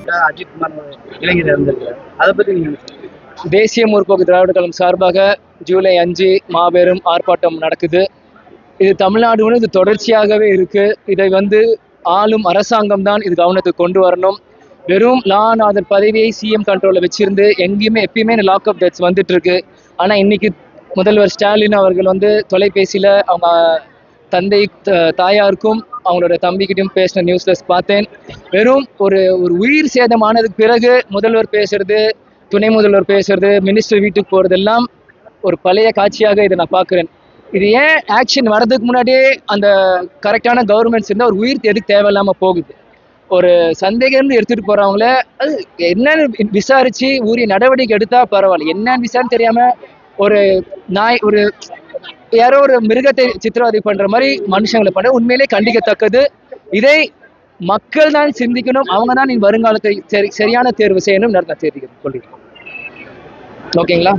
காரணத்துக்காக அஜித் குமார் இளைஞர் இருந்திருக்காரு. அதை பத்தி நீங்க தேசிய முற்போக்கு திராவிட கழகம் சார்பாக ஜூலை 5 மாபெரும் ஆர்ப்பாட்டம் நடக்குது. இது தமிழ்நாடு இது தொடர்ச்சியாகவே இருக்கு. இதை ஆளும் அரசாங்கம் தான் இது கவனத்துக்கு கொண்டு வரணும். வெறும் லா அண்ட் ஆர்டர் பதவியை சிஎம் கண்ட்ரோலில் வச்சிருந்து எங்கேயுமே எப்பயுமே லாக் அப் டெத்ஸ் வந்துட்டு இருக்கு. ஆனால் இன்னைக்கு முதல்வர் ஸ்டாலின் அவர்கள் தொலைபேசியில் அவங்க தந்தை தாயாருக்கும் அவங்களோட தம்பிக்கிட்டையும் பேசின நியூஸ்ல பார்த்தேன். வெறும் ஒரு உயிர் சேதமானதுக்கு பிறகு முதல்வர் பேசுறது, துணை முதல்வர் பேசுறது, மினிஸ்டர் வீட்டுக்கு போறதெல்லாம் ஒரு பழைய காட்சியாக இதை நான் பார்க்குறேன். இது ஏன் ஆக்ஷன் வர்றதுக்கு முன்னாடியே அந்த கரெக்டான கவர்மெண்ட்ஸ் இருந்தால் ஒரு உயிர் எதுக்கு தேவையில்லாமல் போகுது. ஒரு சந்தேகம் எடுத்துட்டு போறவங்கள அது என்னன்னு விசாரிச்சு உரிய நடவடிக்கை எடுத்தா பரவாயில்ல. என்னன்னு விசாரணை தெரியாம ஒரு நாய் ஒரு யாரோ ஒரு மிருகத்தை சித்திரவதை பண்ற மாதிரி மனுஷங்களை பண்ண உண்மையிலே கண்டிக்கத்தக்கது. இதை மக்கள் தான் சிந்திக்கணும். அவங்க தான் வருங்காலத்தை சரியான தேர்வு செய்யணும். நான் தெரிவிக்கிறேன். ஓகேங்களா?